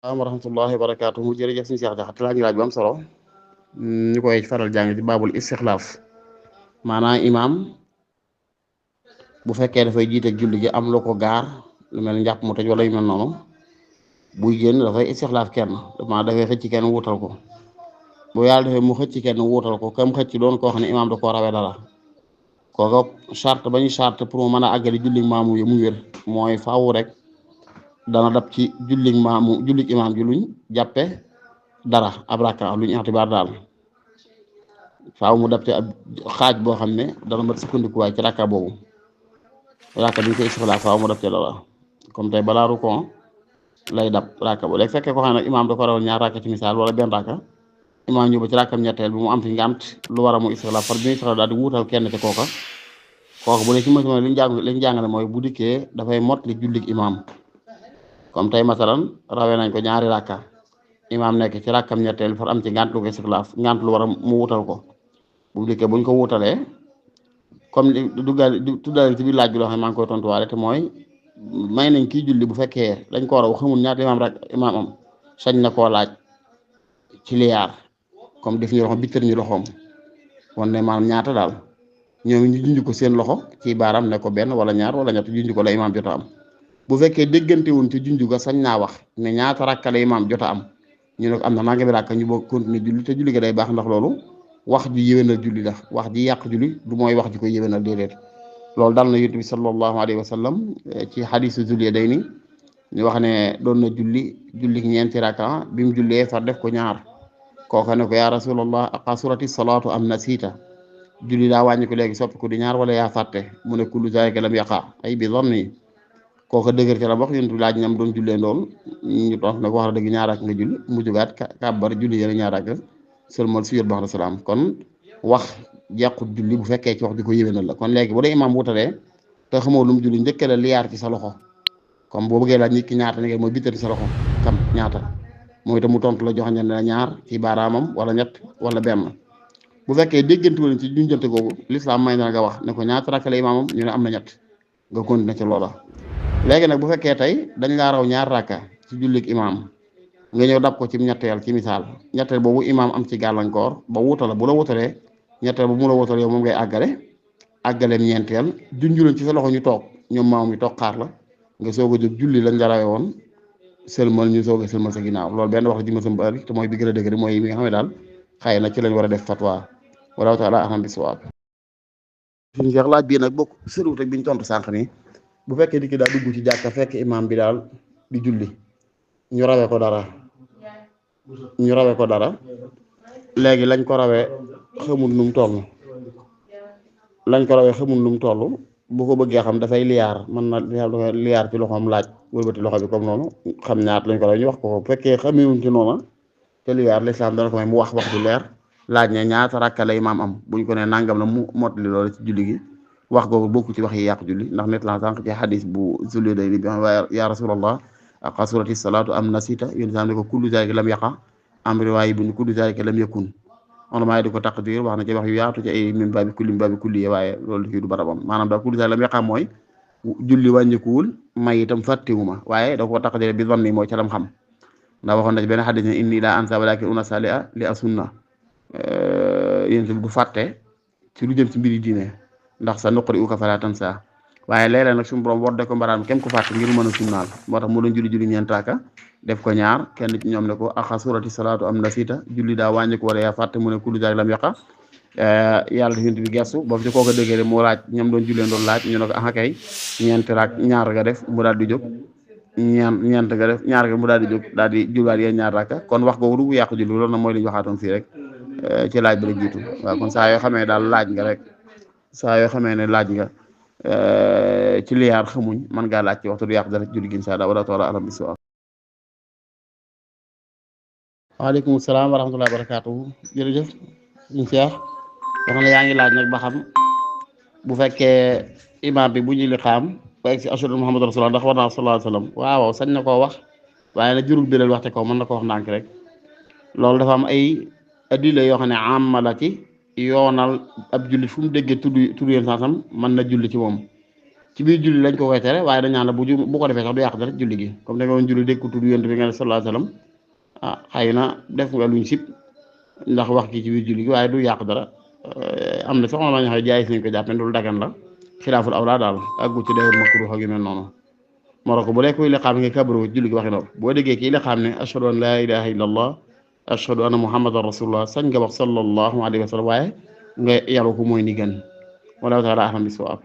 wa rahmatullahi wa barakaatuhu jërëjëf suñu Cheikh Diakhaté laaj bu am solo ñu koy faral jàng ci baabul istixlaaf maanaam imaam bu fekkee dafay jiite julli gi am lu ko gaar lu mel ni njàpp mu tëj wala yu mel noonu buy génn dafay istixlaaf kenn maanaam dafay xëcc kenn wuutal ko bu yàlla defee mu xëcc kenn wuutal ko kam xëcc doon koo xam ne imaam da koo rawee dara kooka charte ba ñu charte pour mu mën a àggali julli maamu yi mu wér mooy faawu rek dana dab ci jullig imaam ji luñ jàppe dara ab rakka luñ ixtibaar daal faaw mu dab ci ab xaaj boo xam ne dana mat sukkandikuwaay ci rakka boobu rakka bi ñu koy istixlaaf faaw mu dab ci dara comme tey balaa rukon lay dab rakka boobu léegi fekkee ko xam ne imaam da ko rawal ñaar rakka ci misaal wala benn rakka imaam ñëw ba ci rakkam ñetteel bi mu am fi ngànt lu war a mu istixlaaf par bi ñu istixlaaf daal di wuutal kenn ci kooka bu dee ci mos li ñu jàngale mooy bu dikkee dafay mot li jullig imaam comme tey masalan rawee nañ ko ñaari rakka imaam nekk ci rakkam ñetteel far am ci ngant lu ko istixlaaf ngant lu war a mu wutal ko bu dikkee buñ ko wutalee comme li tuddaale ci biir laaj bi loo xam ne maa ngi koy tontuwaale te mooy may nañ kii julli bu fekkee dañ ko war a xamul ñaata imaam am sañ na koo laaj ci liyaar comme def ñu loxoom bittar ñu loxoom wan ne maanaam ñaata daal ñoom ñu junj ko seen loxo ci baaraam ne ko benn wala ñaar wala ñett junj ko la imaam jot a am bu fekkee déggante wuñ ci junj ga sañ naa wax ne ñaata rakka la imaam jot a am ñu ne ko am na nangami rakka ñu bokk continuer julli te julli ga day baax ndax loolu wax ji yéwénal julli la wax ji yàq julli du mooy wax ji ko yéwénal déedéet loolu dal na yonent bi sallallahu alayhi wa sallam ci xadiisu Zul Yadayni ñu wax ne doon na julli ñeenti rakka bi mu jullee far def ko ñaar kooka ne ko yaa rasulallah aqasurati salaatu am nasiita julli daa wàññi ko léegi soppi ko di ñaar wala yaa fàtte mu ne kullu zaalika lam yaqa ay bi zanni kooka dëgër ci la wax yonent bi laaj ñam doon jullee ndool ñu toog ne ko wax dëgg ñaar ak nga julli mu jugaat kàbbar julli yéen ñaar ak sëlmal si yot baax na salaam kon wax yàqut julli bu fekkee ci wax di ko yéwénal la kon léegi bu dee imaam wutalee te xamoo lu mu julli njëkk la liyaar ci sa loxo comme boo bëggee laaj nit ki ñaata ne mooy bittati sa loxo kam ñaata mooy itam mu tontu la joxe ne la ñaar ci baaraamam wala ñett wala benn bu fekkee déggante woon ci junjante googu lislaam may na nga wax ne ko ñaata rakka la imaamam ñu ne am na ñett nga continuer ci loola léegi nag bu fekkee tey dañ laa raw ñaar rakka ci jullik imaam nga ñëw dab ko ci ñetteel ci misaal ñetteel boobu imaam am ci gàllankoor ba wutala bu la wutalee ñetteel bu mu la wutalee moom ngay àggaleem ñeenteel junjuloon ci sa loxo ñu toog ñoom maam ñu toog xaar la nga soog a jóg julli lañ la rawee woon sëlmal ñu soog a sëlmal sa ginnaaw loolu benn wax ji ma sëmba te mooy bi gën a dëgg mooy bi nga xam ne daal xëy na ci lañ war a def fatwa wallahu taala ahlam bisawaab suñu Cheikh laaj bii nag bokk sëriwut ak bi ñu tontu sànq nii bu fekkee dikki daa dugg ci jàkka fekk imaam bi daal di julli ñu rawee ko dara léegi lañ ko rawee xamul nu mu toll bu ko bëggee xam dafay liyaar mën na liyaar ci loxoom laaj wëlbati loxo bi comme noonu xam ñaat lañ ko rawee ñu wax ko bu fekkee xamewuñ ci noonu te liyaar lislaam dana ko may mu wax du leer laaj ne ñaata rakka la imaam am buñ ko ne nangam la mu mottali loolu ci julli gi wax googu bokku ci wax yi yàq julli ndax net la sànq ci xadis bu Zul Yadayni bi waaye yaa rasulallah aqasurati salaatu am nasita yéen sax ne ko kullu zaalika lam yaqa am riwaaya bi kullu zaalika lam yakun on maa di ko taqdir wax na ci wax yu yaatu ci ay min baabi kulli waaye loolu fii du barabam maanaam daal kullu zaalika lam yaqa mooy julli wàññikuwul may itam fàttewuma waaye da ko taqdir bi zanni mooy ca lam xam ndax waxoon na ci benn xadis ne inni laa ansa walakin unassa li asunna yéen du fàtte ci lu jëm ci mbiri diine ndax sa nuqri uka fala tansa waaye léeg-léeg nag suñu borom wodde ko mbaraan kem ko fàtte ngir mën a sunnaal moo tax mu doon julli ñeent raaka def ko ñaar kenn ci ñoom ne ko axa surati salaatu am nasita julli daa wàññi ko wala yaa fàtte mu ne kullu zaak lam yaqa yàlla def yonent bi gestu boobu ci kooka déggee mu laaj ñoom doon julleen doon laaj ñu ne ko axa kay ñeenti raak ñaar nga def mu daal di jóg ñeent nga def ñaar nga mu daal di jóg daal di julwaat yéen ñaar raaka kon wax googu du yàqu julli loolu nag mooy li ñu waxaatoon fii rek ci laaj ba la jiitu waaw kon saa yoo xamee daal laaj nga rek saa yoo xamee ne laaj nga ci liyaar xamuñ mën ngaa laaj ci waxtu du yàq dara julli gi insha Allah wala taala alam bi sawaab. waaleykum salaam wa rahmatullahi wa barakaatuhu jërëjëf suñu Cheikh wax na yaa ngi laaj nag ba xam bu fekkee imaam bi bu ñu li xaam ba egg si ashhadu Muhammadu rasulullah ndax war naa sallallahu alayhi wa sallam waaw sañ na koo wax waaye nag jurul biral waxte ko mën na ko wax ndànk rek loolu dafa am ay addila yoo xam ne amma la ci yoonal ab jullit fu mu déggee tudd yéen sansam mën na julli ci moom ci biir julli lañ ko koy tere waaye dañ naan la bu ko defee sax du yàq dara julli gi comme da nga woon julli dégg ko tudd yonent bi nga ne sallallahu alayhi wasallam xëy na def nga luñ sib ndax wax ki ci biir julli gi waaye du yàq dara am na sax ma ñu xam jaay nañ ko jàpp ne loolu dagan la xilaaful awlaa daal àggu ci dayul makruh ak yu mel noonu moo ko bu dee kuy liqaam nga kabaru julli gi waxi noonu boo déggee kii liqaam ne ashhadu an laa ilaha illa allah ashhadu anna muhammadan rasulullah sañ nga wax sallallahu alayhi wa sallam waaye nga yaru ko mooy ni gën wallahu taala ahlam bi sawaab